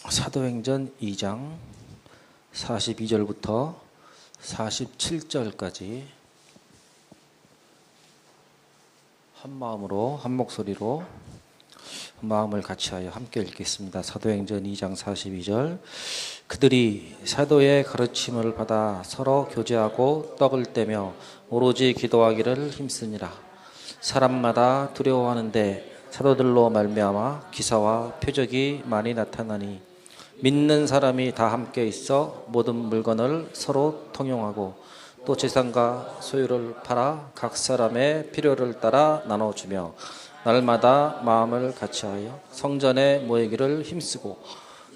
사도행전 2장 42절부터 47절까지 한 마음으로 한 목소리로 마음을 같이하여 함께 읽겠습니다. 사도행전 2장 42절. 그들이 사도의 가르침을 받아 서로 교제하고 떡을 떼며 오로지 기도하기를 힘쓰니라. 사람마다 두려워하는데 사도들로 말미암아 기사와 표적이 많이 나타나니 믿는 사람이 다 함께 있어 모든 물건을 서로 통용하고 또 재산과 소유를 팔아 각 사람의 필요를 따라 나눠주며 날마다 마음을 같이하여 성전에 모이기를 힘쓰고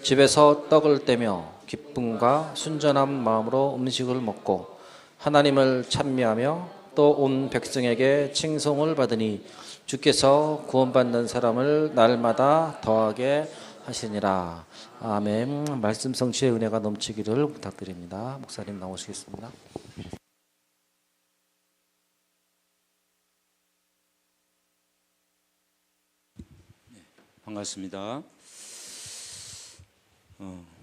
집에서 떡을 떼며 기쁨과 순전한 마음으로 음식을 먹고 하나님을 찬미하며 또 온 백성에게 칭송을 받으니 주께서 구원받는 사람을 날마다 더하게 하시니라. 아멘. 말씀 성취의 은혜가 넘치기를 부탁드립니다. 목사님 나오시겠습니다. 반갑습니다.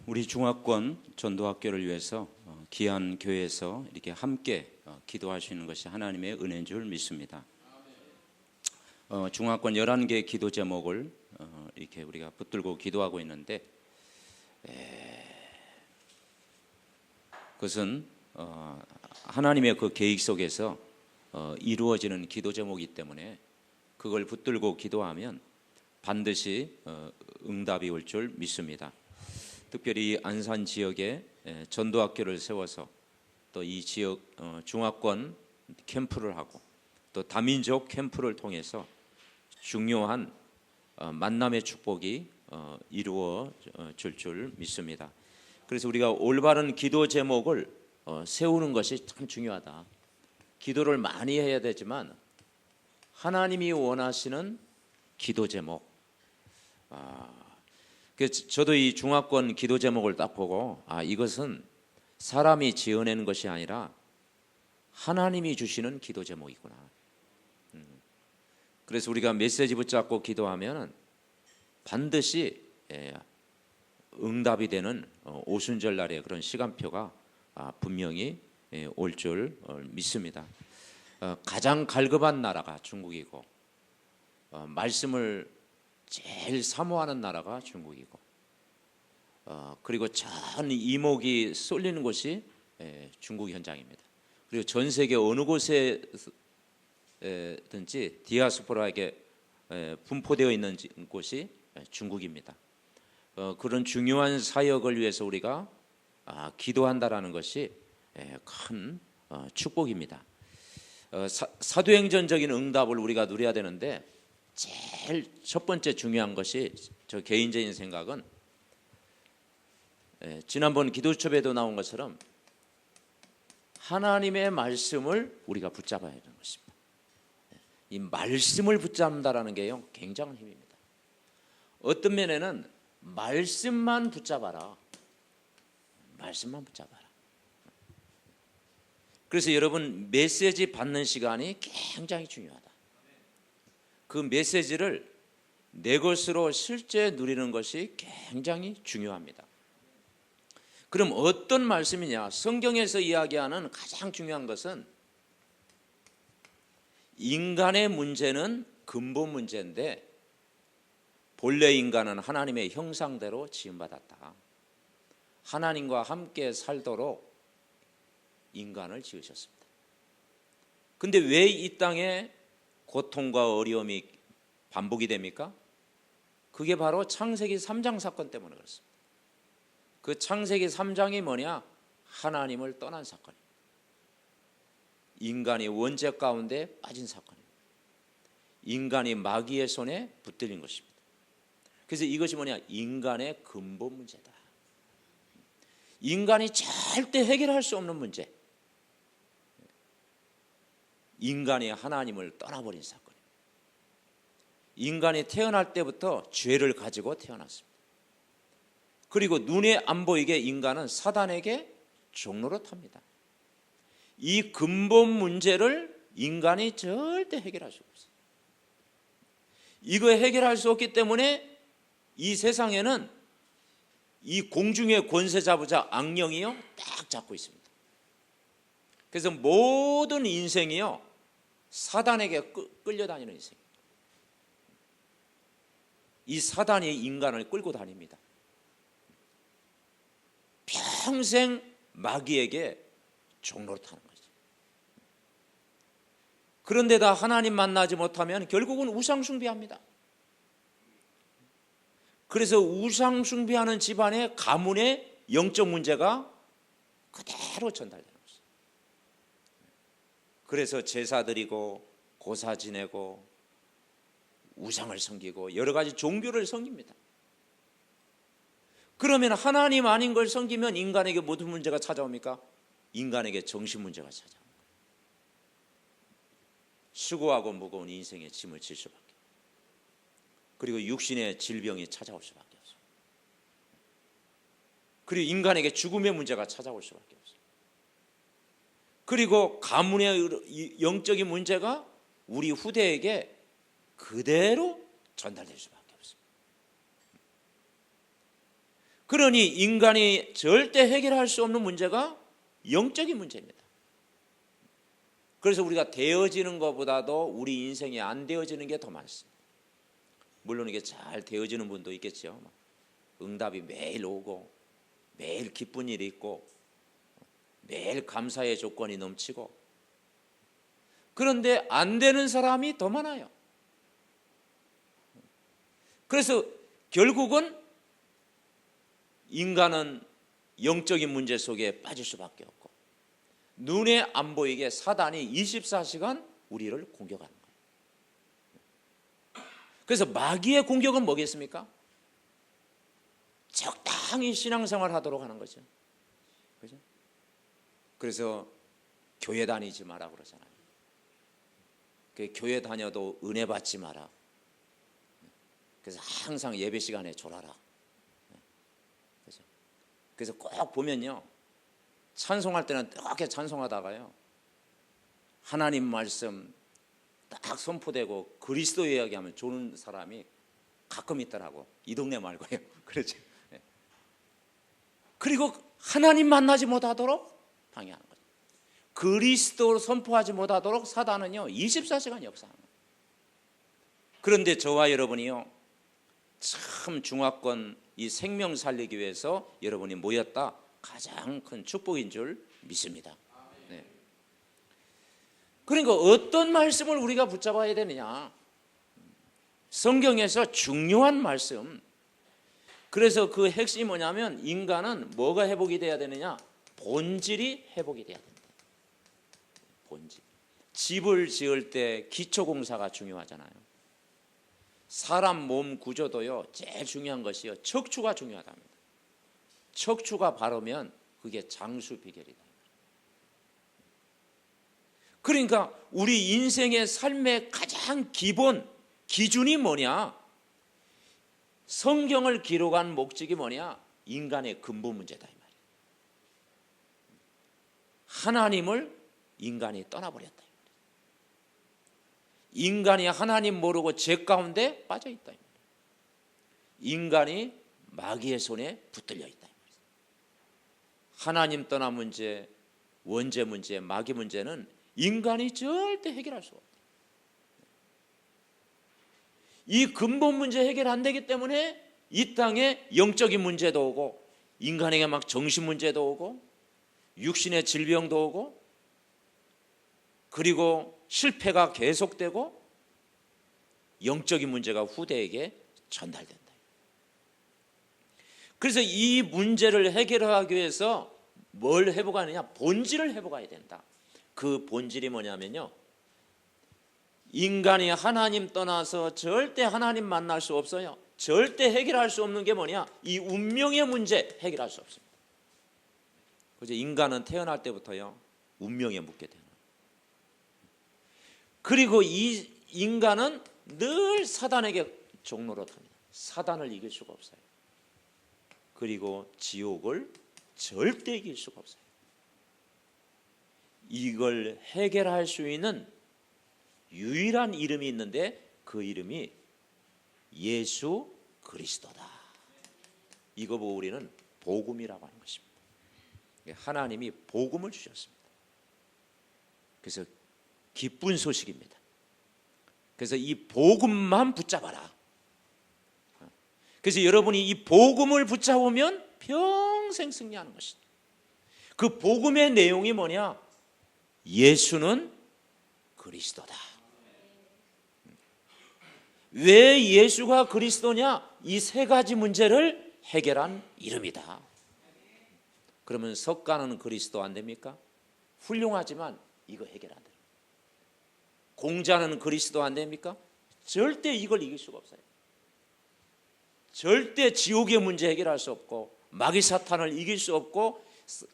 우리 중화권 전도학교를 위해서 귀한 교회에서 이렇게 함께 기도하시는 것이 하나님의 은혜인 줄 믿습니다. 중화권 11개 기도 제목을 이렇게 우리가 붙들고 기도하고 있는데, 그것은 하나님의 그 계획 속에서 이루어지는 기도 제목이기 때문에 그걸 붙들고 기도하면 반드시 응답이 올 줄 믿습니다. 특별히 안산 지역에 전도학교를 세워서 또 이 지역 중화권 캠프를 하고 또 다민족 캠프를 통해서 중요한 만남의 축복이 이루어질 줄 믿습니다. 그래서 우리가 올바른 기도 제목을 세우는 것이 참 중요하다. 기도를 많이 해야 되지만 하나님이 원하시는 기도 제목. 저도 이 중화권 기도 제목을 딱 보고 이것은 사람이 지어낸 것이 아니라 하나님이 주시는 기도 제목이구나. 그래서 우리가 메시지 붙잡고 기도하면 반드시 응답이 되는 오순절 날의 그런 시간표가 분명히 올 줄 믿습니다. 가장 갈급한 나라가 중국이고 말씀을 제일 사모하는 나라가 중국이고 그리고 전 이목이 쏠리는 곳이 중국 현장입니다. 그리고 전 세계 어느 곳에든지 디아스포라에게 분포되어 있는 곳이 중국입니다. 그런 중요한 사역을 위해서 우리가 기도한다라는 것이 큰 축복입니다. 사도행전적인 응답을 우리가 누려야 되는데 제일 첫 번째 중요한 것이 저 개인적인 생각은 지난번 기도첩에도 나온 것처럼 하나님의 말씀을 우리가 붙잡아야 하는 것입니다. 이 말씀을 붙잡는다라는 게요 굉장한 힘입니다. 어떤 면에는 말씀만 붙잡아라. 말씀만 붙잡아라. 그래서 여러분 메시지 받는 시간이 굉장히 중요하다. 그 메시지를 내 것으로 실제 누리는 것이 굉장히 중요합니다. 그럼 어떤 말씀이냐? 성경에서 이야기하는 가장 중요한 것은 인간의 문제는 근본 문제인데 본래 인간은 하나님의 형상대로 지음받았다. 하나님과 함께 살도록 인간을 지으셨습니다. 근데 왜 이 땅에 고통과 어려움이 반복이 됩니까? 그게 바로 창세기 3장 사건 때문에 그렇습니다. 그 창세기 3장이 뭐냐? 하나님을 떠난 사건입니다. 인간이 원죄 가운데 빠진 사건입니다. 인간이 마귀의 손에 붙들린 것입니다. 그래서 이것이 뭐냐? 인간의 근본 문제다. 인간이 절대 해결할 수 없는 문제. 인간이 하나님을 떠나버린 사건입니다. 인간이 태어날 때부터 죄를 가지고 태어났습니다. 그리고 눈에 안 보이게 인간은 사단에게 종노릇합니다. 이 근본 문제를 인간이 절대 해결할 수 없어요. 이거 해결할 수 없기 때문에 이 세상에는 이 공중의 권세 잡으자 악령이요 딱 잡고 있습니다. 그래서 모든 인생이요 사단에게 끌려다니는 인생. 이 사단이 인간을 끌고 다닙니다. 평생 마귀에게 종노릇하는 거죠. 그런데다 하나님 만나지 못하면 결국은 우상 숭배합니다. 그래서 우상 숭배하는 집안의 가문의 영적 문제가 그대로 전달되는 거죠. 그래서 제사 드리고 고사 지내고 우상을 섬기고 여러 가지 종교를 섬깁니다. 그러면 하나님 아닌 걸 섬기면 인간에게 무슨 문제가 찾아옵니까? 인간에게 정신 문제가 찾아옵니다. 수고하고 무거운 인생의 짐을 질 수밖에, 그리고 육신의 질병이 찾아올 수밖에 없어요. 그리고 인간에게 죽음의 문제가 찾아올 수밖에 없어요. 그리고 가문의 영적인 문제가 우리 후대에게 그대로 전달될 수밖에 없습니다. 그러니 인간이 절대 해결할 수 없는 문제가 영적인 문제입니다. 그래서 우리가 되어지는 것보다도 우리 인생이 안 되어지는 게 더 많습니다. 물론 이게 잘 되어지는 분도 있겠죠. 응답이 매일 오고 매일 기쁜 일이 있고 매일 감사의 조건이 넘치고, 그런데 안 되는 사람이 더 많아요. 그래서 결국은 인간은 영적인 문제 속에 빠질 수밖에 없고, 눈에 안 보이게 사단이 24시간 우리를 공격하는 거예요. 그래서 마귀의 공격은 뭐겠습니까? 적당히 신앙생활 하도록 하는 거죠. 그죠? 그래서 교회 다니지 마라 그러잖아요. 교회 다녀도 은혜 받지 마라. 그래서 항상 예배 시간에 졸아라. 그래서 꼭 보면요, 찬송할 때는 뜨겁게 찬송하다가요, 하나님 말씀 딱 선포되고 그리스도 이야기하면 조는 사람이 가끔 있더라고. 이 동네 말고요. 그렇죠. 그리고 하나님 만나지 못하도록 방해하는 거죠. 그리스도를 선포하지 못하도록 사단은요 24시간 역사하는 거예요. 그런데 저와 여러분이요 참 중화권 이 생명 살리기 위해서 여러분이 모였다, 가장 큰 축복인 줄 믿습니다. 네. 그러니까 어떤 말씀을 우리가 붙잡아야 되느냐? 성경에서 중요한 말씀. 그래서 그 핵심이 뭐냐면 인간은 뭐가 회복이 돼야 되느냐? 본질이 회복이 돼야 된다. 본질. 집을 지을 때 기초공사가 중요하잖아요. 사람 몸 구조도요 제일 중요한 것이요 척추가 중요하답니다. 척추가 바르면 그게 장수 비결이다. 그러니까 우리 인생의 삶의 가장 기본 기준이 뭐냐? 성경을 기록한 목적이 뭐냐? 인간의 근본 문제다 이 말이에요. 하나님을 인간이 떠나버렸다. 인간이 하나님 모르고 죄 가운데 빠져 있다. 인간이 마귀의 손에 붙들려 있다. 하나님 떠난 문제, 원죄 문제, 마귀 문제는 인간이 절대 해결할 수 없다. 이 근본 문제 해결 안 되기 때문에 이 땅에 영적인 문제도 오고, 인간에게 막 정신 문제도 오고, 육신의 질병도 오고, 그리고 실패가 계속되고, 영적인 문제가 후대에게 전달된다. 그래서 이 문제를 해결하기 위해서 뭘 회복하느냐? 본질을 회복해야 된다. 그 본질이 뭐냐면요, 인간이 하나님 떠나서 절대 하나님 만날 수 없어요. 절대 해결할 수 없는 게 뭐냐? 이 운명의 문제 해결할 수 없습니다. 그래서 인간은 태어날 때부터요 운명에 묻게 되는 거예요. 그리고 이 인간은 늘 사단에게 종노릇합니다. 사단을 이길 수가 없어요. 그리고 지옥을 절대 이길 수가 없어요. 이걸 해결할 수 있는 유일한 이름이 있는데 그 이름이 예수 그리스도다. 이거 보고 우리는 복음이라고 하는 것입니다. 하나님이 복음을 주셨습니다. 그래서 기쁜 소식입니다. 그래서 이 복음만 붙잡아라. 그래서 여러분이 이 복음을 붙잡으면 평생 승리하는 것이다. 그 복음의 내용이 뭐냐? 예수는 그리스도다. 왜 예수가 그리스도냐? 이 세 가지 문제를 해결한 이름이다. 그러면 석가는 그리스도 안 됩니까? 훌륭하지만 이거 해결 안 돼요. 공자는 그리스도 안 됩니까? 절대 이걸 이길 수가 없어요. 절대 지옥의 문제 해결할 수 없고 마귀 사탄을 이길 수 없고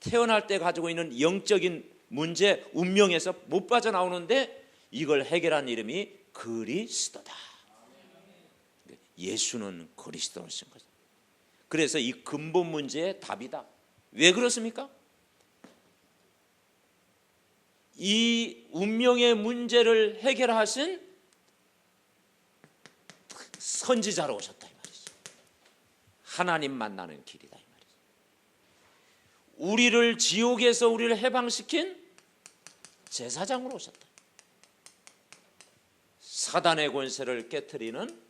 태어날 때 가지고 있는 영적인 문제 운명에서 못 빠져나오는데 이걸 해결한 이름이 그리스도다. 예수는 그리스도를 쓴 거죠. 그래서 이 근본 문제의 답이다. 왜 그렇습니까? 이 운명의 문제를 해결하신 선지자로 오셨다 이 말이죠. 하나님 만나는 길이다 이 말이죠. 우리를 지옥에서 우리를 해방시킨 제사장으로 오셨다. 사단의 권세를 깨트리는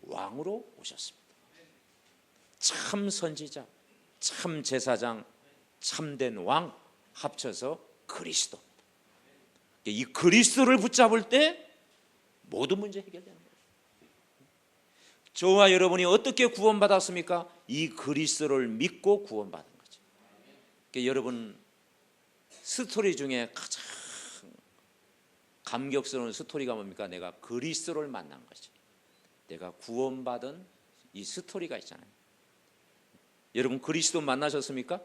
왕으로 오셨습니다. 참 선지자, 참 제사장, 참된 왕 합쳐서 그리스도. 이 그리스도를 붙잡을 때 모든 문제 해결되는 거예요. 저와 여러분이 어떻게 구원받았습니까? 이 그리스도를 믿고 구원받은 거죠. 그러니까 여러분 스토리 중에 가장 감격스러운 스토리가 뭡니까? 내가 그리스도를 만난 거죠. 내가 구원받은 이 스토리가 있잖아요. 여러분 그리스도 만나셨습니까?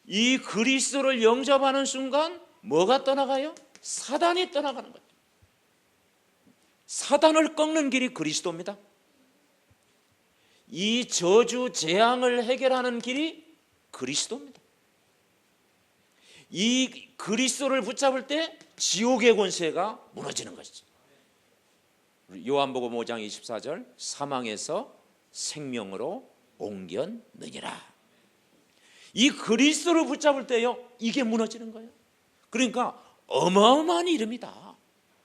이 그리스도를 영접하는 순간 뭐가 떠나가요? 사단이 떠나가는 거예요. 사단을 꺾는 길이 그리스도입니다. 이 저주 재앙을 해결하는 길이 그리스도입니다. 이 그리스도를 붙잡을 때 지옥의 권세가 무너지는 것이죠. 요한복음 5장 24절 사망에서 생명으로 옮겼느니라. 이 그리스도를 붙잡을 때요 이게 무너지는 거예요. 그러니까 어마어마한 이름이다.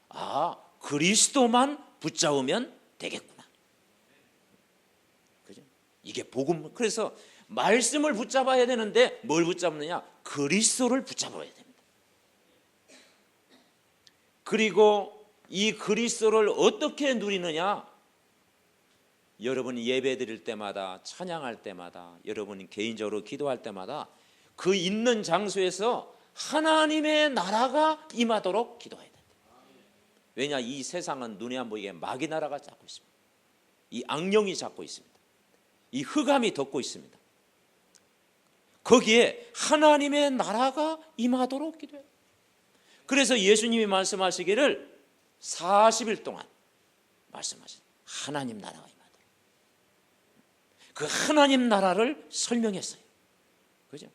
아, 그리스도만 붙잡으면 되겠구나. 그죠? 이게 복음. 그래서 말씀을 붙잡아야 되는데 뭘 붙잡느냐? 그리스도를 붙잡아야 됩니다. 그리고 이 그리스도를 어떻게 누리느냐? 여러분이 예배 드릴 때마다 찬양할 때마다 여러분이 개인적으로 기도할 때마다 그 있는 장소에서 하나님의 나라가 임하도록 기도해야 된다. 왜냐? 이 세상은 눈에 안 보이게 마귀 나라가 잡고 있습니다. 이 악령이 잡고 있습니다. 이 흑암이 덮고 있습니다. 거기에 하나님의 나라가 임하도록 기도해야 된다. 그래서 예수님이 말씀하시기를 40일 동안 말씀하신 하나님 나라가 임하도록. 그 하나님 나라를 설명했어요. 그죠?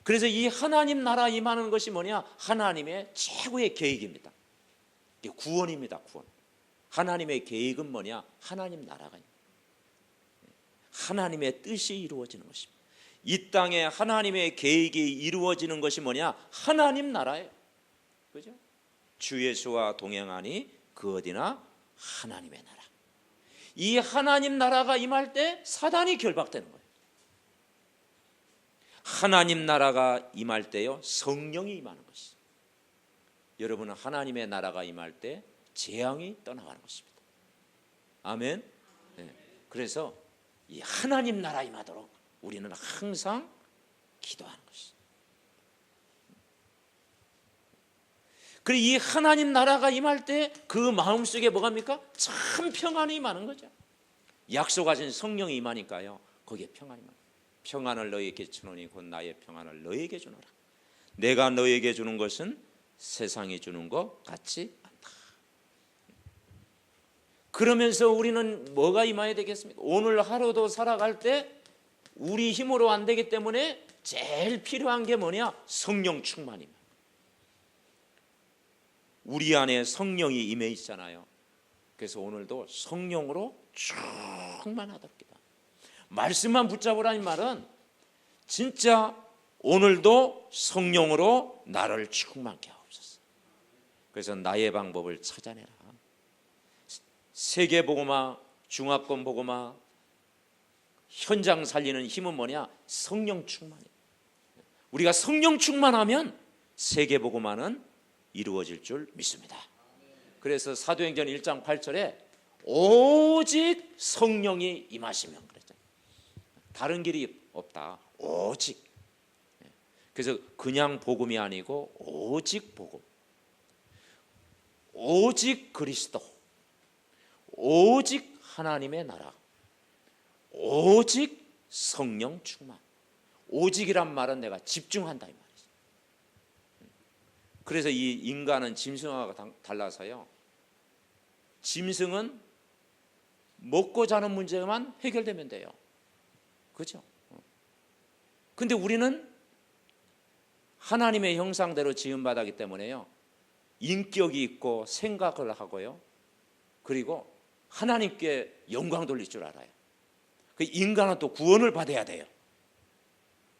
그래서 이 하나님 나라 임하는 것이 뭐냐? 하나님의 최고의 계획입니다. 이게 구원입니다. 구원. 하나님의 계획은 뭐냐? 하나님 나라가 하나님의 뜻이 이루어지는 것입니다. 이 땅에 하나님의 계획이 이루어지는 것이 뭐냐? 하나님 나라예요. 그죠? 주 예수와 동행하니 그 어디나 하나님의 나라. 이 하나님 나라가 임할 때 사단이 결박되는 거예요. 하나님 나라가 임할 때요 성령이 임하는 것이죠. 여러분은 하나님의 나라가 임할 때 재앙이 떠나가는 것입니다. 아멘. 네. 그래서 이 하나님 나라 임하도록 우리는 항상 기도하는 것이죠. 그리고 이 하나님 나라가 임할 때 그 마음속에 뭐갑니까? 참 평안이 임하는 거죠. 약속하신 성령이 임하니까요 거기에 평안이 임하는 거예요. 평안을 너희에게 주노니 곧 나의 평안을 너희에게 주노라. 내가 너희에게 주는 것은 세상이 주는 것 같지 않다. 그러면서 우리는 뭐가 임해야 되겠습니까? 오늘 하루도 살아갈 때 우리 힘으로 안 되기 때문에 제일 필요한 게 뭐냐? 성령 충만입니다. 우리 안에 성령이 임해 있잖아요. 그래서 오늘도 성령으로 충만하도록 기도합니다. 말씀만 붙잡으라는 말은 진짜 오늘도 성령으로 나를 충만케 하옵소서. 그래서 나의 방법을 찾아내라. 세계복음화, 중화권 복음화, 현장 살리는 힘은 뭐냐? 성령 충만이에요. 우리가 성령 충만하면 세계복음화는 이루어질 줄 믿습니다. 그래서 사도행전 1장 8절에 오직 성령이 임하시면 그랬잖아요. 다른 길이 없다. 오직. 그래서 그냥 복음이 아니고 오직 복음, 오직 그리스도, 오직 하나님의 나라, 오직 성령 충만. 오직이란 말은 내가 집중한다 이 말이죠. 그래서 이 인간은 짐승과 달라서요, 짐승은 먹고 자는 문제만 해결되면 돼요. 그렇죠? 근데 우리는 하나님의 형상대로 지음받았기 때문에요, 인격이 있고 생각을 하고요, 그리고 하나님께 영광 돌릴 줄 알아요. 그 인간은 또 구원을 받아야 돼요.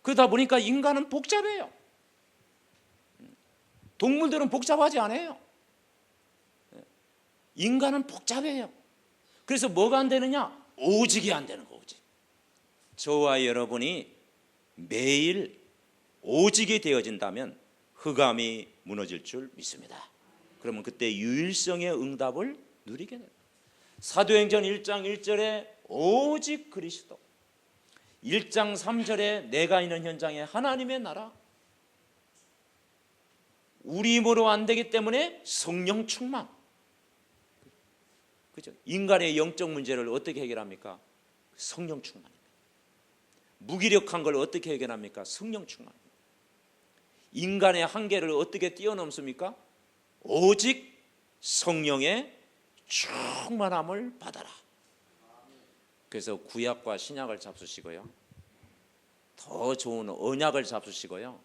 그러다 보니까 인간은 복잡해요. 동물들은 복잡하지 않아요. 인간은 복잡해요. 그래서 뭐가 안 되느냐? 오직이 안 되는 거. 오직. 저와 여러분이 매일 오직이 되어진다면 흑암이 무너질 줄 믿습니다. 그러면 그때 유일성의 응답을 누리게 됩니다. 사도행전 1장 1절에 오직 그리스도, 1장 3절에 내가 있는 현장에 하나님의 나라, 우리 힘으로 안 되기 때문에 성령 충만. 그죠? 인간의 영적 문제를 어떻게 해결합니까? 성령 충만입니다. 무기력한 걸 어떻게 해결합니까? 성령 충만입니다. 인간의 한계를 어떻게 뛰어넘습니까? 오직 성령의 충만함을 받아라. 그래서 구약과 신약을 잡수시고요, 더 좋은 언약을 잡수시고요,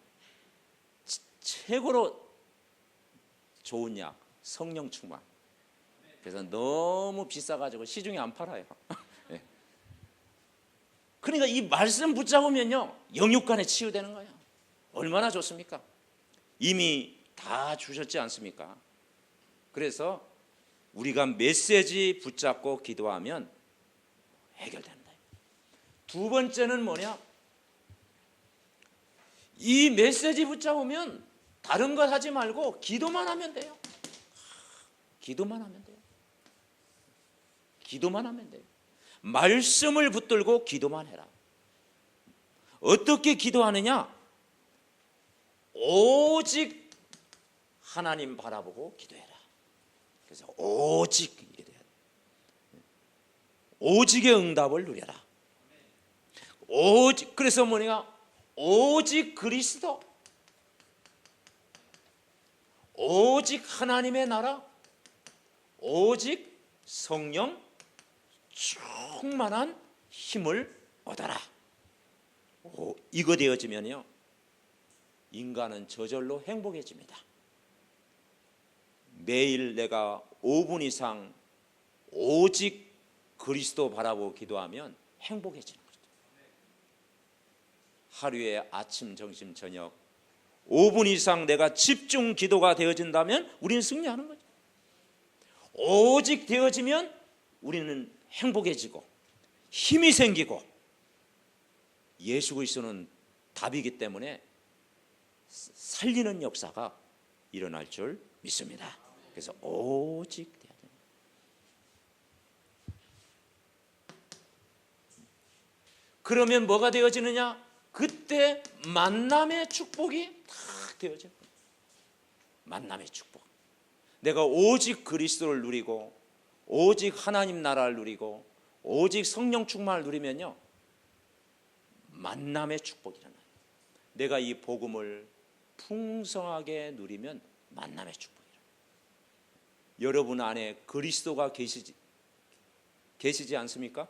최고로 좋은 약 성령 충만. 그래서 너무 비싸가지고 시중에 안 팔아요. 네. 그러니까 이 말씀 붙잡으면요, 영육간에 치유되는 거예요. 얼마나 좋습니까? 이미 다 주셨지 않습니까? 그래서 우리가 메시지 붙잡고 기도하면 해결된다. 두 번째는 뭐냐? 이 메시지 붙잡으면 다른 것 하지 말고 기도만 하면 돼요. 기도만 하면 돼요. 기도만 하면 돼요. 말씀을 붙들고 기도만 해라. 어떻게 기도하느냐? 오직 하나님 바라보고 기도해라. 그래서 오직 이래 돼야 돼. 오직의 응답을 누려라. 오직. 그래서 뭐냐? 오직 그리스도, 오직 하나님의 나라, 오직 성령 충만한 힘을 얻어라. 이거 되어지면요, 인간은 저절로 행복해집니다. 매일 내가 5분 이상 오직 그리스도 바라보고 기도하면 행복해지는 거죠. 하루에 아침, 점심, 저녁 5분 이상 내가 집중 기도가 되어진다면 우리는 승리하는 거죠. 오직 되어지면 우리는 행복해지고 힘이 생기고, 예수 그리스도는 답이기 때문에 살리는 역사가 일어날 줄 믿습니다. 그래서 오직 돼야 됩니다. 그러면 뭐가 되어지느냐? 그때 만남의 축복이 탁 되어져요. 만남의 축복. 내가 오직 그리스도를 누리고 오직 하나님 나라를 누리고 오직 성령 충만을 누리면요, 만남의 축복이 일어나요. 내가 이 복음을 풍성하게 누리면 만남의 축복이 일어나요. 여러분 안에 그리스도가 계시지 않습니까?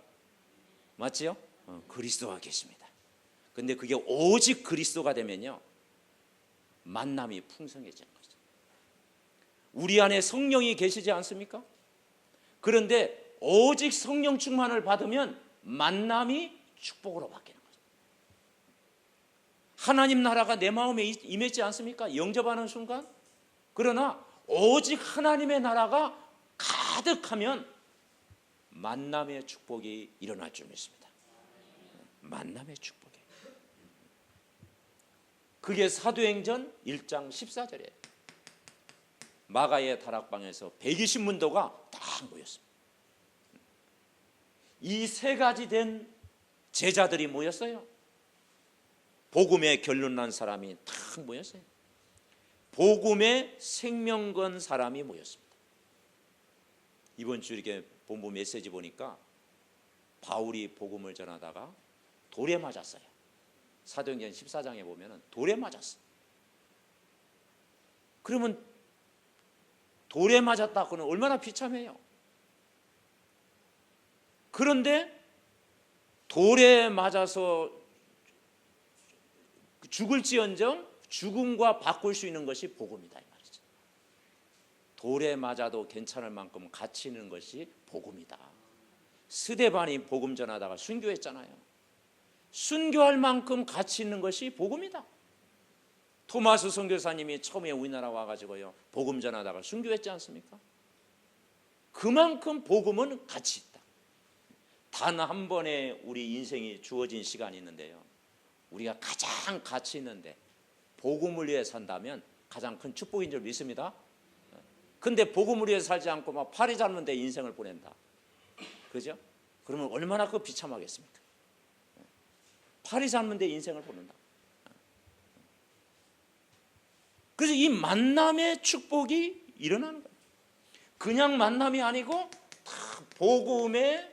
맞지요? 그리스도가 계십니다. 근데 그게 오직 그리스도가 되면요, 만남이 풍성해지는 거죠. 우리 안에 성령이 계시지 않습니까? 그런데 오직 성령 충만을 받으면 만남이 축복으로 바뀌는 거죠. 하나님 나라가 내 마음에 임했지 않습니까? 영접하는 순간. 그러나 오직 하나님의 나라가 가득하면 만남의 축복이 일어날 줄 믿습니다. 만남의 축복이. 그게 사도행전 1장 14절이에요. 마가의 다락방에서 120문도가 딱 모였습니다. 이 세 가지 된 제자들이 모였어요. 복음에 결론 난 사람이 딱 모였어요. 복음에 생명 건 사람이 모였습니다. 이번 주 이렇게 본부 메시지 보니까 바울이 복음을 전하다가 돌에 맞았어요. 사도행전 14장에 보면은 돌에 맞았어. 그러면 돌에 맞았다 그러면 얼마나 비참해요. 그런데 돌에 맞아서 죽을지언정 죽음과 바꿀 수 있는 것이 복음이다 이 말이죠. 돌에 맞아도 괜찮을 만큼 가치 있는 것이 복음이다. 스데반이 복음 전하다가 순교했잖아요. 순교할 만큼 가치 있는 것이 복음이다. 토마스 선교사님이 처음에 우리나라 와가지고요 복음 전하다가 순교했지 않습니까? 그만큼 복음은 가치 있다. 단 한 번의 우리 인생이 주어진 시간이 있는데요, 우리가 가장 가치 있는데 복음을 위해 산다면 가장 큰 축복인 줄 믿습니다. 근데 복음을 위해 살지 않고 막 팔이 잡는 데 인생을 보낸다. 그죠? 그러면 얼마나 그 비참하겠습니까? 팔이 잡는 데 인생을 보낸다. 그래서 이 만남의 축복이 일어나는 거예요. 그냥 만남이 아니고 다 복음의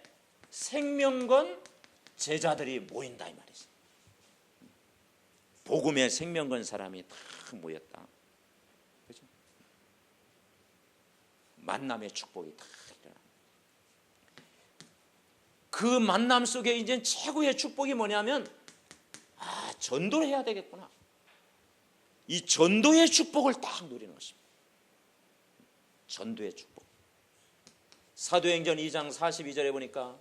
생명 건 제자들이 모인다 이 말이죠. 복음의 생명 건 사람이 다 모였다. 그렇죠? 만남의 축복이 다 일어나. 그 만남 속에 이제 최고의 축복이 뭐냐면 전도를 해야 되겠구나. 이 전도의 축복을 딱 누리는 것입니다. 전도의 축복. 사도행전 2장 42절에 보니까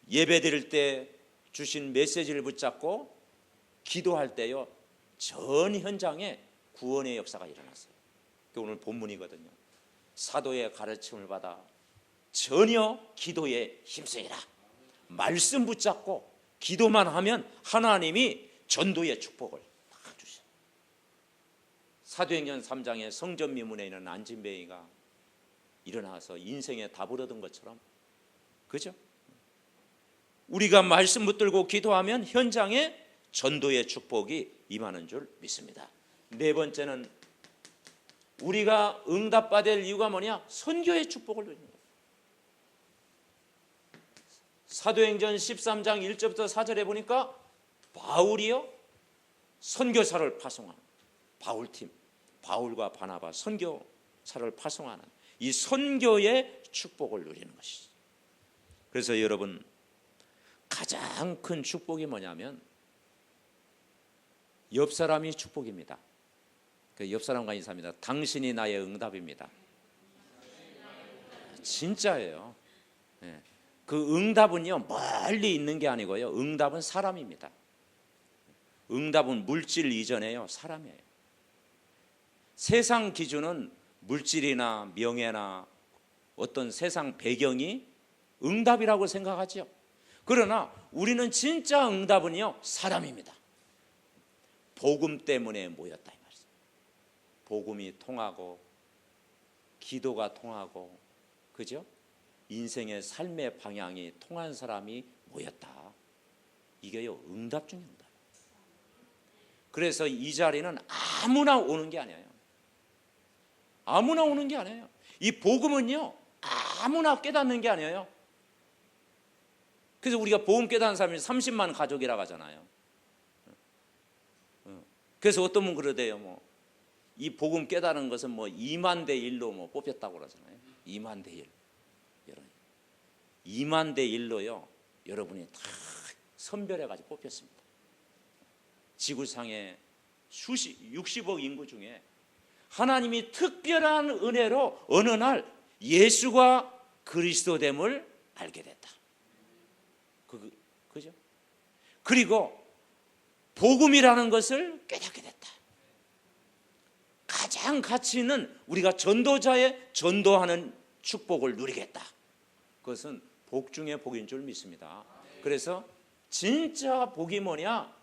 예배 드릴 때 주신 메시지를 붙잡고 기도할 때요 전 현장에 구원의 역사가 일어났어요. 그게 오늘 본문이거든요. 사도의 가르침을 받아 전혀 기도에 힘쓰이라. 말씀 붙잡고 기도만 하면 하나님이 전도의 축복을 딱 주셔요. 사도행전 3장에 성전미문에 있는 안진뱅이가 일어나서 인생에 답을 얻은 것처럼, 그죠? 우리가 말씀 붙들고 기도하면 현장에 전도의 축복이 임하는 줄 믿습니다. 네 번째는 우리가 응답받을 이유가 뭐냐? 선교의 축복을 누리는 거예요. 사도행전 13장 1절부터 4절에 보니까 바울이요 선교사를 파송하는 바울팀, 바울과 바나바 선교사를 파송하는 이 선교의 축복을 누리는 것이죠. 그래서 여러분 가장 큰 축복이 뭐냐면 옆 사람이 축복입니다. 그 옆 사람과 인사합니다. 당신이 나의 응답입니다. 진짜예요. 네. 그 응답은요 멀리 있는 게 아니고요, 응답은 사람입니다. 응답은 물질 이전에요 사람이에요. 세상 기준은 물질이나 명예나 어떤 세상 배경이 응답이라고 생각하죠. 그러나 우리는 진짜 응답은요 사람입니다. 복음 때문에 모였다 이 말이죠. 복음이 통하고 기도가 통하고, 그죠? 인생의 삶의 방향이 통한 사람이 모였다. 이게요 응답 중에 응답. 그래서 이 자리는 아무나 오는 게 아니에요. 아무나 오는 게 아니에요. 이 복음은요 아무나 깨닫는 게 아니에요. 그래서 우리가 복음 깨닫는 사람이 30만 가족이라고 하잖아요. 그래서 어떤 분 그러대요. 이 복음 깨닫는 것은 2만 대 1로 뽑혔다고 그러잖아요. 2만 대 1. 2만 대 1로요 여러분이 다 선별해가지고 뽑혔습니다. 지구상의 60억 인구 중에 하나님이 특별한 은혜로 어느 날 예수가 그리스도됨을 알게 됐다. 그 그죠? 그리고 복음이라는 것을 깨닫게 됐다. 가장 가치 있는 우리가 전도자의 전도하는 축복을 누리겠다. 그것은 복 중에 복인 줄 믿습니다. 그래서 진짜 복이 뭐냐?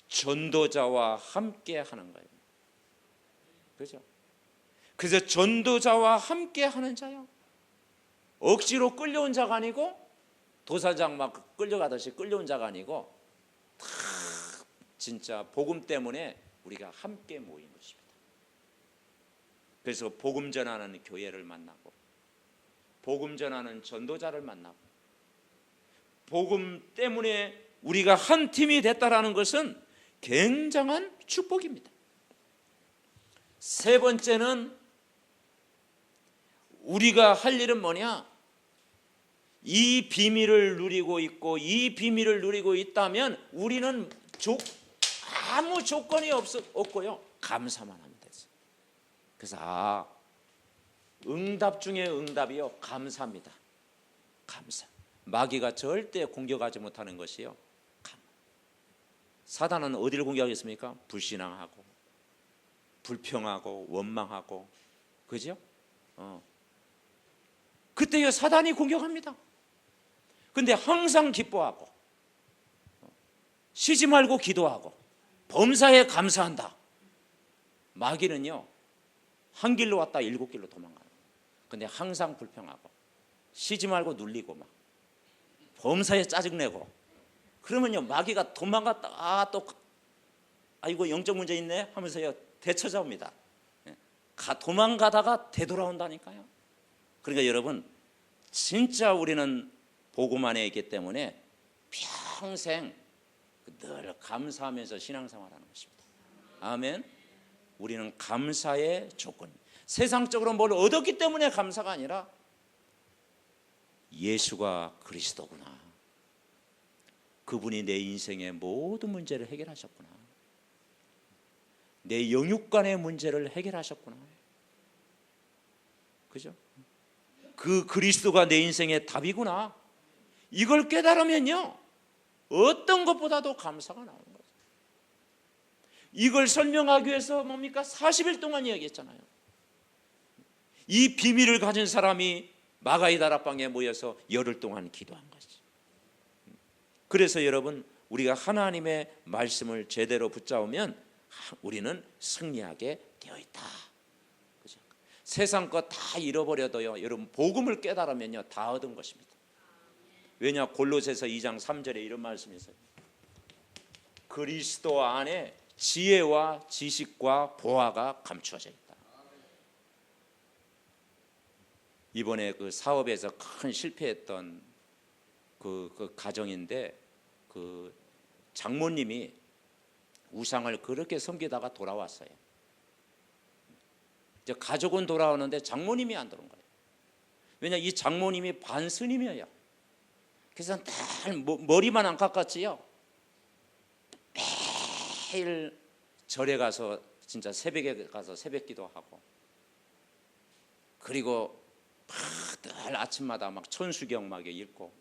전도자와 함께 하는 거예요. 그죠? 그래서 전도자와 함께 하는 자요. 억지로 끌려온 자가 아니고, 도사장 막 끌려가듯이 끌려온 자가 아니고, 다 진짜 복음 때문에 우리가 함께 모인 것입니다. 그래서 복음 전하는 교회를 만나고, 복음 전하는 전도자를 만나고, 복음 때문에 우리가 한 팀이 됐다라는 것은 굉장한 축복입니다. 세 번째는 우리가 할 일은 뭐냐? 이 비밀을 누리고 있고, 이 비밀을 누리고 있다면 우리는 아무 조건이 없고요, 감사만 하면 되죠. 그래서 응답 중에 응답이요, 감사입니다. 감사. 마귀가 절대 공격하지 못하는 것이요, 사단은 어디를 공격하겠습니까? 불신앙하고, 불평하고, 원망하고, 그죠? 그때요 사단이 공격합니다. 근데 항상 기뻐하고, 쉬지 말고 기도하고, 범사에 감사한다. 마귀는요, 한 길로 왔다 7길로 도망가는. 근데 항상 불평하고, 쉬지 말고 눌리고, 막 범사에 짜증내고, 그러면요 마귀가 도망갔다 이거 영적 문제 있네 하면서요 되찾아옵니다. 도망가다가 되돌아온다니까요. 그러니까 여러분, 진짜 우리는 복음 안에 있기 때문에 평생 늘 감사하면서 신앙생활하는 것입니다. 아멘. 우리는 감사의 조건, 세상적으로 뭘 얻었기 때문에 감사가 아니라 예수가 그리스도구나, 그분이 내 인생의 모든 문제를 해결하셨구나, 내 영육간의 문제를 해결하셨구나, 그죠? 그 그리스도가 내 인생의 답이구나, 이걸 깨달으면요 어떤 것보다도 감사가 나오는 거죠. 이걸 설명하기 위해서 뭡니까? 40일 동안 이야기했잖아요. 이 비밀을 가진 사람이 마가이 다락방에 모여서 열흘 동안 기도한 것이죠. 그래서 여러분, 우리가 하나님의 말씀을 제대로 붙잡으면 우리는 승리하게 되어 있다. 그죠? 세상 것 다 잃어버려도요, 여러분 복음을 깨달으면요 다 얻은 것입니다. 왜냐? 골로새서 2장 3절에 이런 말씀이 있어요. 그리스도 안에 지혜와 지식과 보화가 감추어져 있다. 이번에 그 사업에서 큰 실패했던 그 가정인데, 그 장모님이 우상을 그렇게 섬기다가 돌아왔어요. 이제 가족은 돌아오는데 장모님이 안 들어온 거예요. 왜냐? 이 장모님이 반스님이에요. 그래서 늘 머리만 안 깎았지요, 매일 절에 가서 진짜 새벽에 가서 새벽 기도하고, 그리고 늘 아침마다 막 천수경 막 읽고,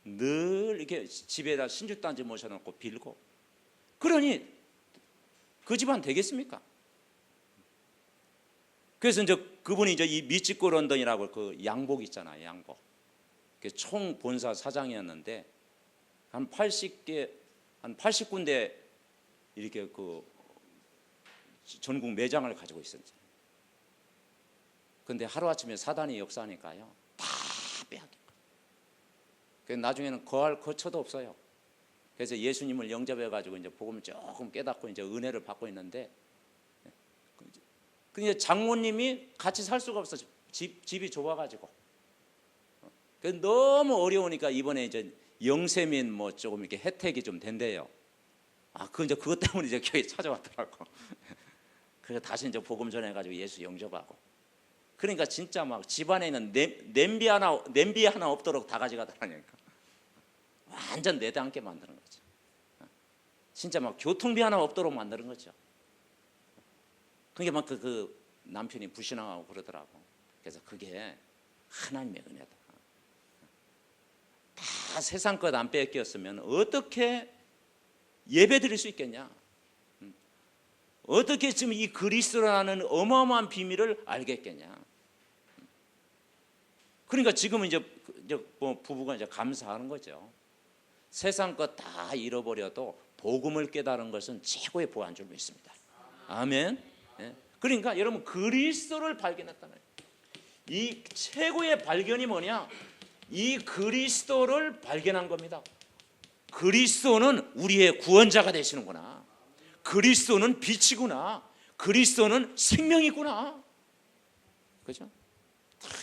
늘 이렇게 집에다 신주단지 모셔놓고 빌고. 그러니 그 집안 되겠습니까? 그래서 이제 그분이 이제 이 미치코 런던이라고 그 양복 있잖아요, 양복. 총 본사 사장이었는데 한 80군데 이렇게 그 전국 매장을 가지고 있었어요. 근데 하루아침에 사단이 역사하니까요 다 빼앗긴 거예요. 나중에는 거할 거처도 없어요. 그래서 예수님을 영접해 가지고 이제 복음을 조금 깨닫고 이제 은혜를 받고 있는데, 근데 장모님이 같이 살 수가 없어. 집이 좁아 가지고. 너무 어려우니까 이번에 이제 영세민 뭐 조금 이렇게 혜택이 좀 된대요. 그것 때문에 이제 교회 찾아왔더라고. 그래서 다시 이제 복음 전해가지고 예수 영접하고. 그러니까 진짜 막 집안에 있는 냄비 하나 없도록 다 가져가더라니까. 완전 내담게 만드는 거죠. 진짜 막 교통비 하나 없도록 만드는 거죠. 그게 막 그 남편이 불신앙하고 그러더라고. 그래서 그게 하나님의 은혜다. 다 세상 것 안 뺏겼으면 어떻게 예배 드릴 수 있겠냐? 어떻게 지금 이 그리스도라는 어마어마한 비밀을 알겠겠냐? 그러니까 지금은 이제 부부가 이제 감사하는 거죠. 세상 것 다 잃어버려도 복음을 깨달은 것은 최고의 보안인 줄 믿습니다. 아멘. 그러니까 여러분 그리스도를 발견했다는 거예요. 이 최고의 발견이 뭐냐? 이 그리스도를 발견한 겁니다. 그리스도는 우리의 구원자가 되시는구나. 그리스도는 빛이구나. 그리스도는 생명이구나. 그죠?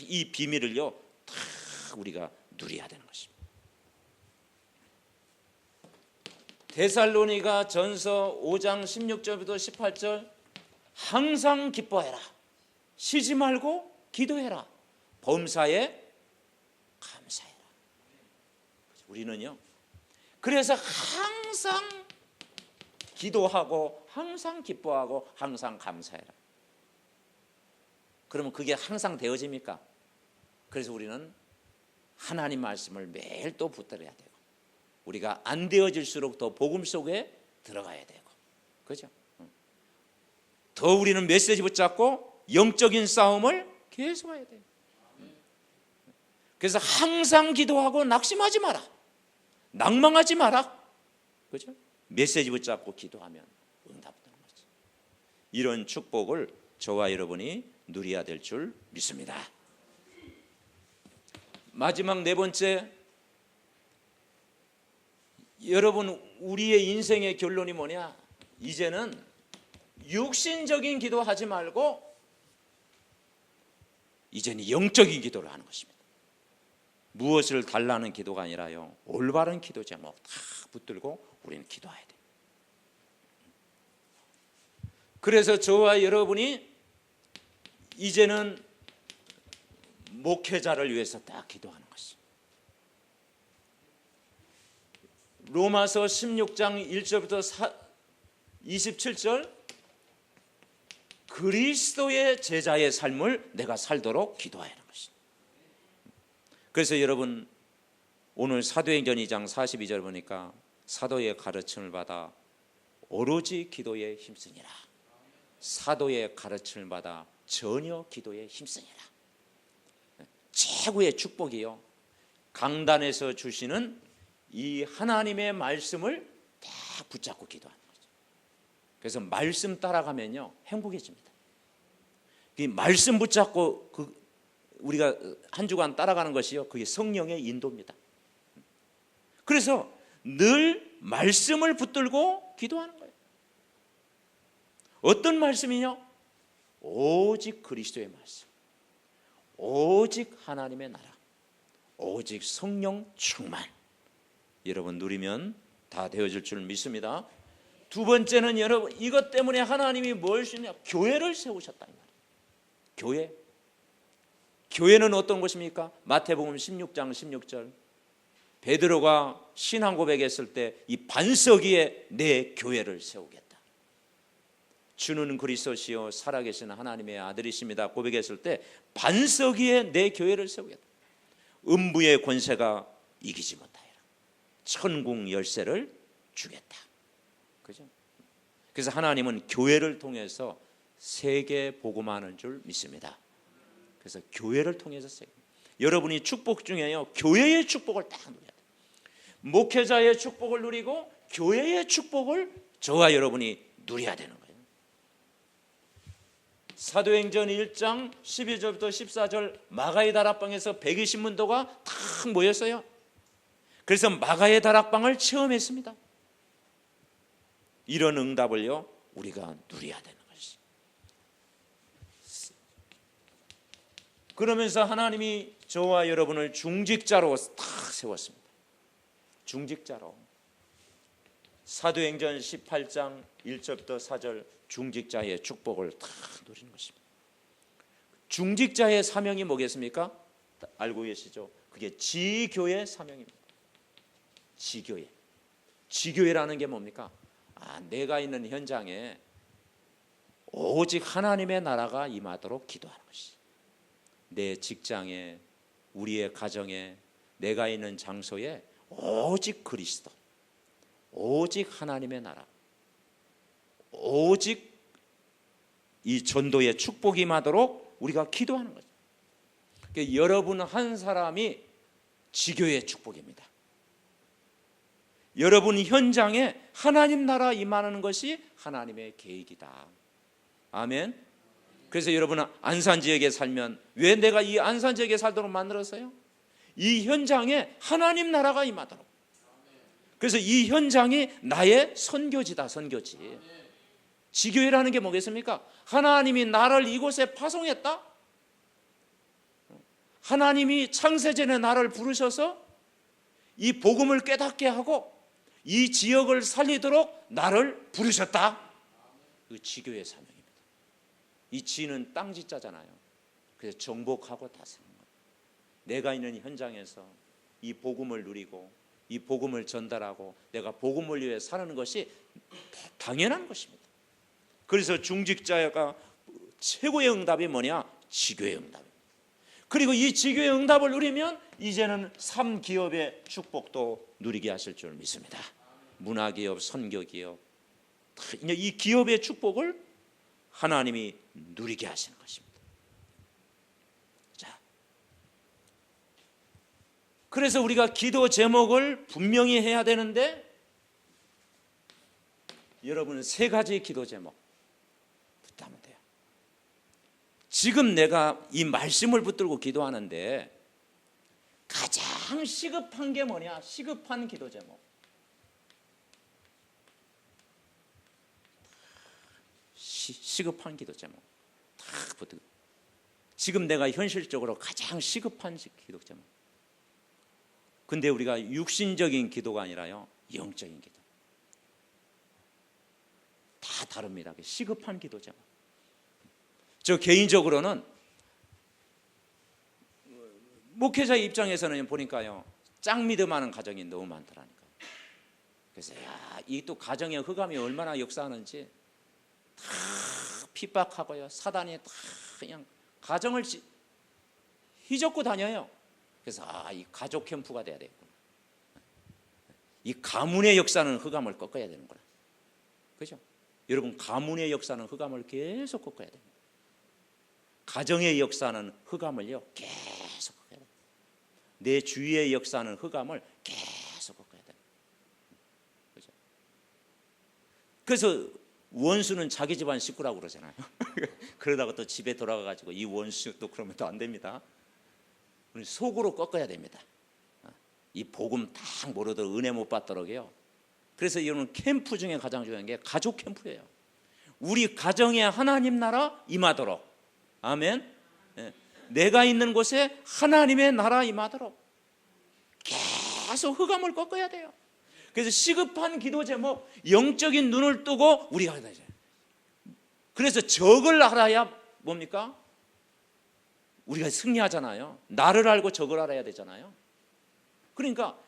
이 비밀을요, 다 우리가 누려야 되는 것입니다. 데살로니가 전서 5장 16절부터 18절 항상 기뻐해라. 쉬지 말고 기도해라. 범사에 감사해라. 우리는요, 그래서 항상 기도하고 항상 기뻐하고 항상 감사해라. 그러면 그게 항상 되어집니까? 그래서 우리는 하나님 말씀을 매일 또 붙들어야 되고 우리가 안 되어질수록 더 복음 속에 들어가야 되고 그죠? 더 우리는 메시지 붙잡고 영적인 싸움을 계속해야 돼요. 그래서 항상 기도하고 낙심하지 마라. 낭망하지 마라. 그죠? 메시지 붙잡고 기도하면 응답 되는 거죠. 이런 축복을 저와 여러분이 누려야 될 줄 믿습니다. 마지막 네 번째, 여러분 우리의 인생의 결론이 뭐냐? 이제는 육신적인 기도하지 말고 이제는 영적인 기도를 하는 것입니다. 무엇을 달라는 기도가 아니라요, 올바른 기도 제목 다 붙들고 우리는 기도해야 돼요. 그래서 저와 여러분이 이제는 목회자를 위해서 딱 기도하는 것이죠. 로마서 16장 1절부터 27절 그리스도의 제자의 삶을 내가 살도록 기도하는 것입니다. 그래서 여러분 오늘 사도행전 2장 42절 보니까 사도의 가르침을 받아 오로지 기도에 힘쓰니라. 사도의 가르침을 받아 전혀 기도에 힘쓰니라. 최고의 축복이요, 강단에서 주시는 이 하나님의 말씀을 딱 붙잡고 기도하는 거죠. 그래서 말씀 따라가면요 행복해집니다. 이 말씀 붙잡고 우리가 한 주간 따라가는 것이요, 그게 성령의 인도입니다. 그래서 늘 말씀을 붙들고 기도하는 거예요. 어떤 말씀이냐? 오직 그리스도의 말씀, 오직 하나님의 나라, 오직 성령 충만. 여러분 누리면 다 되어질 줄 믿습니다. 두 번째는 여러분 이것 때문에 하나님이 뭘 주냐? 교회를 세우셨다 이 말이에요. 교회. 교회는 어떤 것입니까? 마태복음 16장 16절 베드로가 신앙 고백했을 때 이 반석 위에 내 교회를 세우겠다. 주는 그리스도시요 살아계신 하나님의 아들이십니다 고백했을 때 반석 위에 내 교회를 세우겠다. 음부의 권세가 이기지 못하리라. 천국 열쇠를 주겠다. 그죠? 그래서 하나님은 교회를 통해서 세계 복음하는 줄 믿습니다. 그래서 교회를 통해서 세계. 여러분이 축복 중에요, 교회의 축복을 딱 누려야 돼요. 목회자의 축복을 누리고 교회의 축복을 저와 여러분이 누려야 되는 거예요. 사도행전 1장 12절부터 14절 마가의 다락방에서 120문도가 다 모였어요. 그래서 마가의 다락방을 체험했습니다. 이런 응답을요 우리가 누려야 되는 것이죠. 그러면서 하나님이 저와 여러분을 중직자로 탁 세웠습니다. 중직자로. 사도행전 18장 1절부터 4절 중직자의 축복을 다 누리는 것입니다. 중직자의 사명이 뭐겠습니까? 알고 계시죠? 그게 지교의 사명입니다. 지교회. 지교회라는 게 뭡니까? 내가 있는 현장에 오직 하나님의 나라가 임하도록 기도하는 것이. 내 직장에, 우리의 가정에, 내가 있는 장소에 오직 그리스도, 오직 하나님의 나라, 오직 이 전도의 축복이 임하도록 우리가 기도하는 거죠. 그러니까 여러분 한 사람이 지교의 축복입니다. 여러분 현장에 하나님 나라 임하는 것이 하나님의 계획이다. 아멘. 그래서 여러분 안산 지역에 살면 왜 내가 이 안산 지역에 살도록 만들었어요? 이 현장에 하나님 나라가 임하도록. 그래서 이 현장이 나의 선교지다. 선교지. 지교회라는 게 뭐겠습니까? 하나님이 나를 이곳에 파송했다. 하나님이 창세전에 나를 부르셔서 이 복음을 깨닫게 하고 이 지역을 살리도록 나를 부르셨다. 그 지교의 사명입니다. 이 지는 땅지자잖아요. 그래서 정복하고 다스리는 거예요. 내가 있는 현장에서 이 복음을 누리고 이 복음을 전달하고 내가 복음을 위해 사는 것이 당연한 것입니다. 그래서 중직자가 최고의 응답이 뭐냐? 지교의 응답입니다. 그리고 이 지교의 응답을 누리면 이제는 3기업의 축복도 누리게 하실 줄 믿습니다. 문화기업, 선교기업, 이 기업의 축복을 하나님이 누리게 하시는 것입니다. 자, 그래서 우리가 기도 제목을 분명히 해야 되는데 여러분은 3가지 기도 제목 붙들면 돼요. 지금 내가 이 말씀을 붙들고 기도하는데 가장 시급한 게 뭐냐? 시급한 기도 제목. 시급한 기도 제목 딱 붙들고. 지금 내가 현실적으로 가장 시급한 기도 제목. 근데 우리가 육신적인 기도가 아니라요, 영적인 기도. 다 다릅니다. 시급한 기도 제목. 저 개인적으로는 목회자의 입장에서는 보니까요, 짱 믿음하는 가정이 너무 많더라니까요. 그래서 이 또 가정의 흑암이 얼마나 역사하는지 다 핍박하고요, 사단이 다 그냥 가정을 휘젓고 다녀요. 그래서 이 가족 캠프가 돼야 되겠구나. 이 가문의 역사는 흑암을 꺾어야 되는구나. 그죠? 여러분, 가문의 역사는 흑암을 계속 꺾어야 됩니다. 가정의 역사는 흑암을요 계속 꺾어야 됩니다. 내 주위의 역사는 흑암을 계속 꺾어야 됩니다. 그죠? 그래서 원수는 자기 집안 식구라고 그러잖아요. 그러다가 또 집에 돌아가가지고 이 원수 또 그러면 또 안 됩니다. 우리 속으로 꺾어야 됩니다. 이 복음 딱 모르도록 은혜 못 받도록요. 그래서 이거는 캠프 중에 가장 중요한 게 가족 캠프예요. 우리 가정에 하나님 나라 임하도록. 아멘. 내가 있는 곳에 하나님의 나라 임하도록 계속 흑암을 꺾어야 돼요. 그래서 시급한 기도 제목, 영적인 눈을 뜨고 우리가 해야 돼요. 그래서 적을 알아야 뭡니까? 우리가 승리하잖아요. 나를 알고 적을 알아야 되잖아요. 그러니까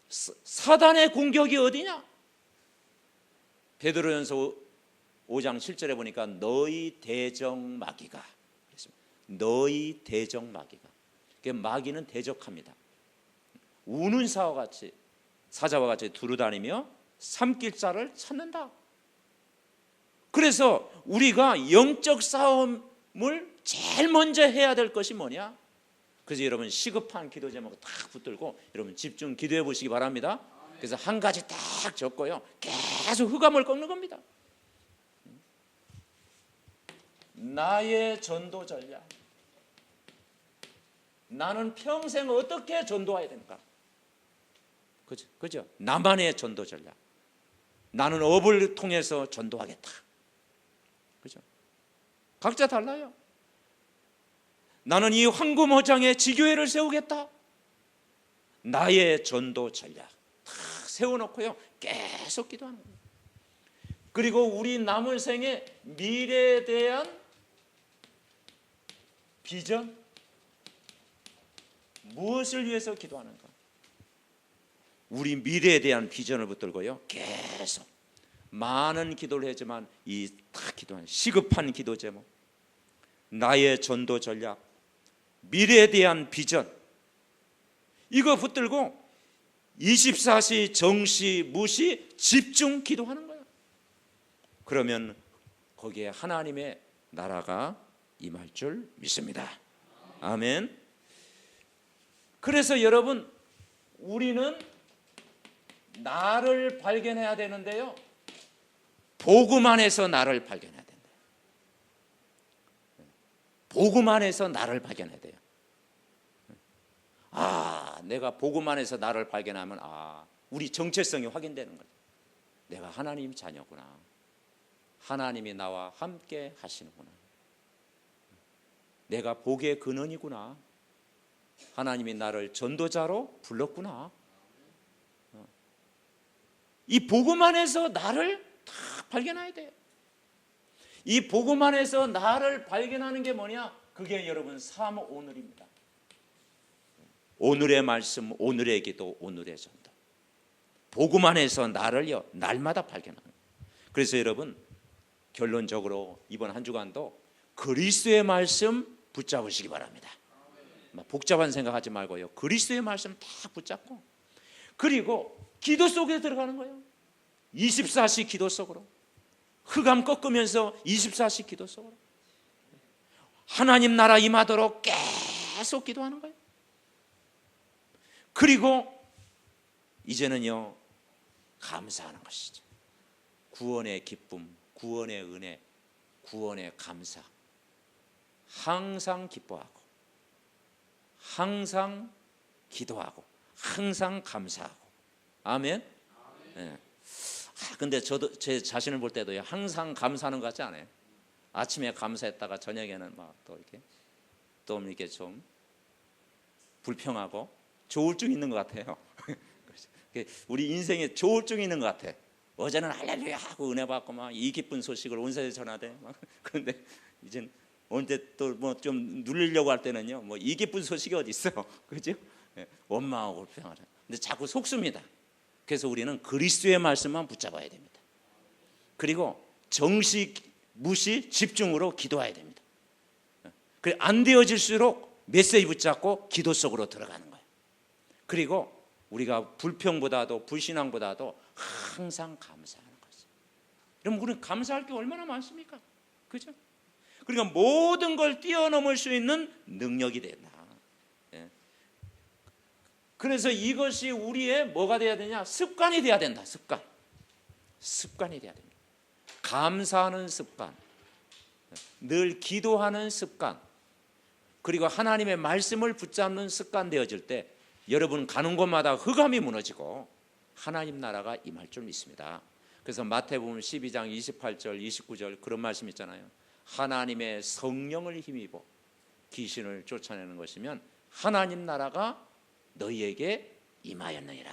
사단의 공격이 어디냐? 베드로전서 5장 7절에 보니까 너희 대적마귀가, 너희 대적마귀가. 마귀는 대적합니다. 우는 사자와 같이 두루다니며 삼킬 자를 찾는다. 그래서 우리가 영적 싸움을 제일 먼저 해야 될 것이 뭐냐? 그래서 여러분 시급한 기도 제목 딱 붙들고 여러분 집중 기도해 보시기 바랍니다. 그래서 한 가지 딱 적고요, 계속 흑암을 꺾는 겁니다. 나의 전도 전략. 나는 평생 어떻게 전도해야 됩니까? 그죠? 나만의 전도 전략. 나는 업을 통해서 전도하겠다. 그죠? 각자 달라요. 나는 이 황금어장에 지교회를 세우겠다. 나의 전도 전략 다 세워놓고요, 계속 기도하는 거예요. 그리고 우리 남은 생의 미래에 대한 비전, 무엇을 위해서 기도하는가? 우리 미래에 대한 비전을 붙들고요, 계속 많은 기도를 하지만 이 다 기도하는 시급한 기도 제목, 나의 전도 전략, 미래에 대한 비전, 이거 붙들고 24시 정시 무시 집중 기도하는 거예요. 그러면 거기에 하나님의 나라가 임할 줄 믿습니다. 아멘. 그래서 여러분, 우리는 나를 발견해야 되는데요, 복음 안에서 나를 발견해야 된다. 복음 안에서 나를 발견해야 돼요. 내가 복음 안에서 나를 발견하면 우리 정체성이 확인되는 거예요. 내가 하나님 자녀구나. 하나님이 나와 함께 하시는구나. 내가 복의 근원이구나. 하나님이 나를 전도자로 불렀구나. 이 복음 안에서 나를 다 발견해야 돼요. 이 복음 안에서 나를 발견하는 게 뭐냐? 그게 여러분 삶 오늘입니다. 오늘의 말씀, 오늘의 기도, 오늘의 전도. 복음 안에서 나를요, 날마다 발견하는 거예요. 그래서 여러분, 결론적으로 이번 한 주간도 그리스도의 말씀 붙잡으시기 바랍니다. 복잡한 생각하지 말고요, 그리스도의 말씀 다 붙잡고, 그리고 기도 속에 들어가는 거예요. 24시 기도 속으로, 흑암 꺾으면서 24시 기도 속으로 하나님 나라 임하도록 계속 기도하는 거예요. 그리고 이제는요, 감사하는 것이죠. 구원의 기쁨, 구원의 은혜, 구원의 감사. 항상 기뻐하고, 항상 기도하고, 항상 감사하고. 아멘. 네. 근데 저도 제 자신을 볼 때도요, 항상 감사하는 것 같지 않아요? 아침에 감사했다가 저녁에는 막 또 이렇게 좀 불평하고 조울증 있는 것 같아요. 우리 인생에 조울증이 있는 것 같아. 어제는 할렐루야 하고 은혜 받고 막 이 기쁜 소식을 온 세상에 전하대. 그런데 이젠 언제 또 뭐 좀 누리려고 할 때는요, 뭐 이 기쁜 소식이 어디 있어, 그죠? 원망하고 불평하죠. 근데 자꾸 속습니다. 그래서 우리는 그리스도의 말씀만 붙잡아야 됩니다. 그리고 정시, 무시, 집중으로 기도해야 됩니다. 그래, 안 되어질수록 메시지 붙잡고 기도 속으로 들어가는 거예요. 그리고 우리가 불평보다도 불신앙보다도 항상 감사하는 거죠. 그럼 우리는 감사할 게 얼마나 많습니까? 그죠? 그러니까 모든 걸 뛰어넘을 수 있는 능력이 된다. 그래서 이것이 우리의 뭐가 돼야 되냐? 습관이 돼야 된다. 습관이 돼야 됩니다. 감사하는 습관, 늘 기도하는 습관, 그리고 하나님의 말씀을 붙잡는 습관 되어질 때 여러분 가는 곳마다 흑암이 무너지고 하나님 나라가 임할 줄 믿습니다. 그래서 마태복음 12장 28절 29절 그런 말씀 있잖아요. 하나님의 성령을 힘입어 귀신을 쫓아내는 것이면 하나님 나라가 너희에게 임하였느니라.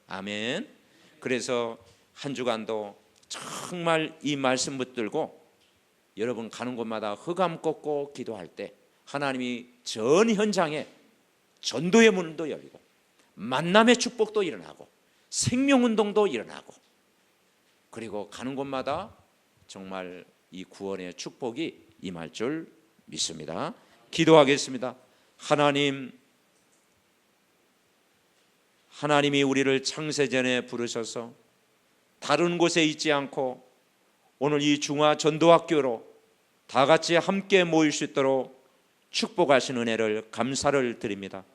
아멘. 그래서 한 주간도 정말 이 말씀 붙들고 여러분 가는 곳마다 흑암 꺾고 기도할 때 하나님이 전 현장에 전도의 문도 열리고 만남의 축복도 일어나고 생명운동도 일어나고, 그리고 가는 곳마다 정말 이 구원의 축복이 임할 줄 믿습니다. 기도하겠습니다. 하나님이 우리를 창세전에 부르셔서 다른 곳에 있지 않고 오늘 이 중화 전도학교로 다 같이 함께 모일 수 있도록 축복하신 은혜를 감사를 드립니다.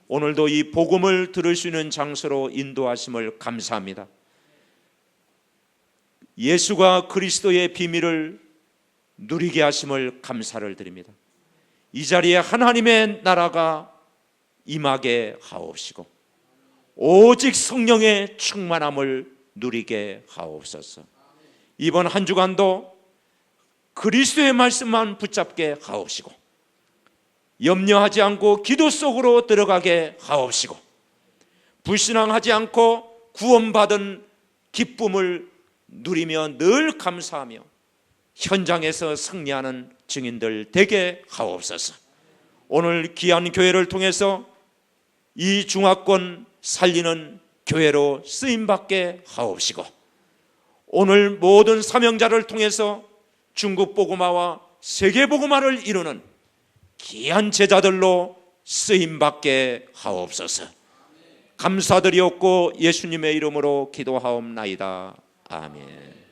오늘도 이 복음을 들을 수 있는 장소로 인도하심을 감사합니다. 예수가 그리스도의 비밀을 누리게 하심을 감사를 드립니다. 이 자리에 하나님의 나라가 임하게 하옵시고 오직 성령의 충만함을 누리게 하옵소서. 이번 한 주간도 그리스도의 말씀만 붙잡게 하옵시고 염려하지 않고 기도 속으로 들어가게 하옵시고 불신앙하지 않고 구원받은 기쁨을 누리며 늘 감사하며 현장에서 승리하는 증인들 되게 하옵소서. 오늘 귀한 교회를 통해서 이 중화권 살리는 교회로 쓰임받게 하옵시고 오늘 모든 사명자를 통해서 중국 복음화와 세계 복음화를 이루는 귀한 제자들로 쓰임받게 하옵소서. 감사드리옵고 예수님의 이름으로 기도하옵나이다. 아멘.